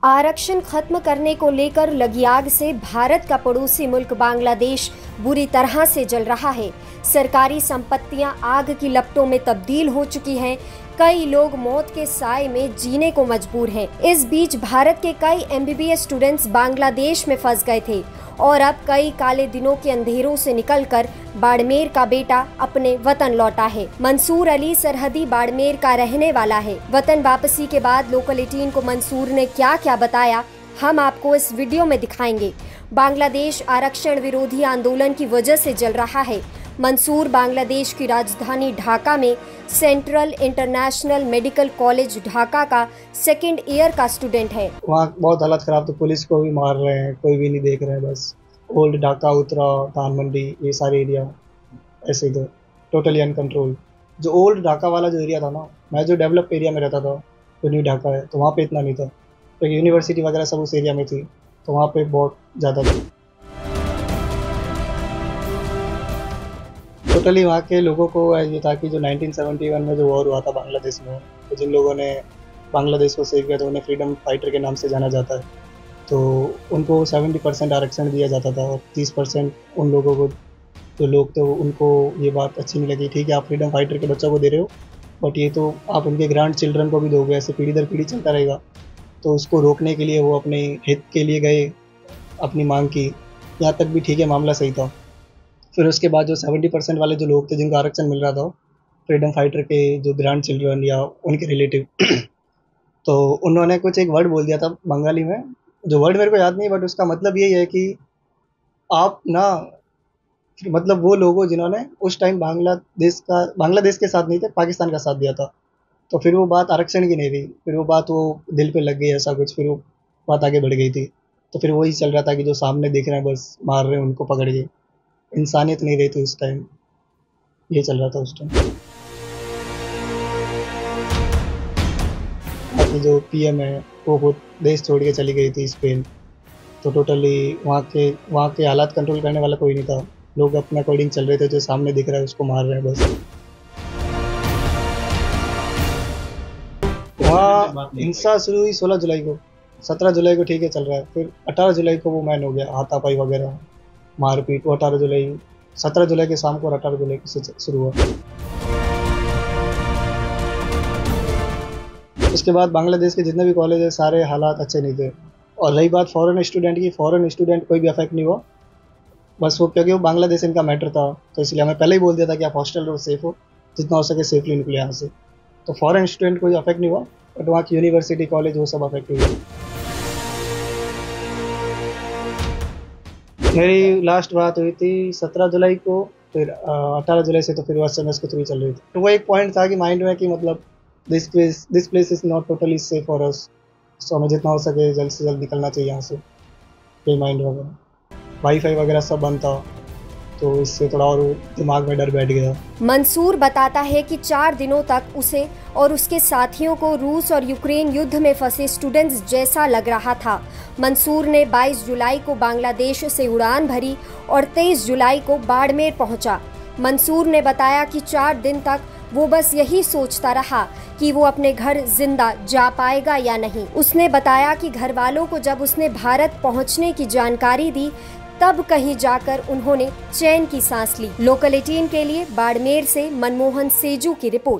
आरक्षण खत्म करने को लेकर लगी आग से भारत का पड़ोसी मुल्क बांग्लादेश बुरी तरह से जल रहा है। सरकारी संपत्तियां आग की लपटों में तब्दील हो चुकी हैं। कई लोग मौत के साए में जीने को मजबूर हैं। इस बीच भारत के कई MBBS स्टूडेंट्स बांग्लादेश में फंस गए थे और अब कई काले दिनों के अंधेरों से निकलकर बाड़मेर का बेटा अपने वतन लौटा है। मंसूर अली सरहदी बाड़मेर का रहने वाला है। वतन वापसी के बाद लोकल 18 को मंसूर ने क्या क्या बताया, हम आपको इस वीडियो में दिखाएंगे। बांग्लादेश आरक्षण विरोधी आंदोलन की वजह से जल रहा है। मंसूर बांग्लादेश की राजधानी ढाका में central international medical college Dhaka का 2nd ईयर का स्टूडेंट है। वहाँ बहुत हालत खराब, तो पुलिस को भी मार रहे हैं, कोई भी नहीं देख रहे हैं। बस ओल्ड ढाका, उत्तरा, धान मंडी, ये सारे एरिया ऐसे ही थे, टोटली अनकंट्रोल। जो ओल्ड ढाका वाला जो एरिया था ना, मैं जो डेवलप एरिया में रहता था, तो न्यू ढाका है, तो वहाँ पे इतना नहीं था। तो यूनिवर्सिटी वगैरह सब उस एरिया में थी, तो वहाँ पे बहुत ज़्यादा था। टोटली वहाँ के लोगों को ये था कि जो 1971 में जो वॉर हुआ था बांग्लादेश में, तो जिन लोगों ने बांग्लादेश को सेव किया था उन्हें फ्रीडम फाइटर के नाम से जाना जाता है। तो उनको 70% आरक्षण दिया जाता था और 30% उन लोगों को, जो लोग थे उनको ये बात अच्छी नहीं लगी। ठीक है, आप फ्रीडम फाइटर के बच्चों को दे रहे हो, बट ये तो आप उनके ग्रैंड चिल्ड्रन को भी दोगे, ऐसे पीढ़ी दर पीढ़ी चलता रहेगा। तो उसको रोकने के लिए वो अपने हित के लिए गए, अपनी मांग की। यहाँ तक भी ठीक है, मामला सही था। फिर उसके बाद जो 70% वाले जो लोग थे जिनको आरक्षण मिल रहा था, फ्रीडम फाइटर के जो ग्रैंड चिल्ड्रन या उनके रिलेटिव, तो उन्होंने कुछ एक वर्ड बोल दिया था बंगाली में, जो वर्ड मेरे को याद नहीं, बट उसका मतलब यही है कि आप ना, मतलब वो लोगों जिन्होंने उस टाइम बांग्लादेश के साथ नहीं थे, पाकिस्तान का साथ दिया था। तो फिर वो बात आरक्षण की नहीं रही, फिर वो बात वो दिल पे लग गई, ऐसा कुछ, फिर वो बात आगे बढ़ गई थी। तो फिर वही चल रहा था कि जो सामने दिख रहे हैं बस मार रहे हैं, उनको पकड़ के। इंसानियत नहीं रही थी उस टाइम, ये चल रहा था उस टाइम। बाकी जो PM है वो खुद देश छोड़ के चली गई थी स्पेन। तो टोटली वहाँ के हालात कंट्रोल करने वाला कोई नहीं था। लोग अपने अकॉर्डिंग चल रहे थे, जो सामने दिख रहा है उसको मार रहे हैं बस। वहाँ हिंसा शुरू हुई 16 जुलाई को, 17 जुलाई को ठीक है चल रहा है, फिर 18 जुलाई को वो मैन हो गया, हाथापाई वगैरह, मारपीट। वो 17 जुलाई के शाम को और 18 जुलाई से शुरू हुआ। उसके बाद बांग्लादेश के जितने भी कॉलेज है, सारे हालात अच्छे नहीं थे। और रही बात फॉरेन स्टूडेंट की, फॉरेन स्टूडेंट कोई भी अफेक्ट नहीं हुआ। बस वो क्योंकि वो बांग्लादेश इनका मैटर था, तो इसलिए हमें पहले ही बोल दिया था कि आप हॉस्टल रहो, सेफ हो, जितना हो सके सेफली निकले यहाँ से। तो फॉरेन स्टूडेंट कोई अफेक्ट नहीं हुआ, बट वहाँ की यूनिवर्सिटी, कॉलेज, वो सब अफेक्ट हुए। मेरी लास्ट बात हुई थी 17 जुलाई को, फिर 18 जुलाई से तो फिर SMS के थ्रू चल रही थी। तो वो एक पॉइंट था कि माइंड में कि मतलब this place is not totally safe for us, so हमें जितना हो सके जल्द से जल्द निकलना चाहिए यहाँ से। ये माइंड वगैरह, वाईफाई वगैरह सब बंद था, तो इससे थोड़ा और दिमाग में डर बैठ गया। मंसूर बताता है कि 4 दिनों तक उसे और उसके साथियों को रूस और यूक्रेन युद्ध में फंसे स्टूडेंट्स जैसा लग रहा था। मंसूर ने 22 जुलाई को बांग्लादेश से उड़ान भरी और 23 जुलाई को बाड़मेर पहुंचा। मंसूर ने बताया कि 4 दिन तक वो बस यही सोचता रहा कि वो अपने घर जिंदा जा पाएगा या नहीं। उसने बताया कि घर वालों को जब उसने भारत पहुंचने की जानकारी दी, तब कहीं जाकर उन्होंने चैन की सांस ली। लोकल 18 के लिए बाड़मेर से मनमोहन सेजू की रिपोर्ट।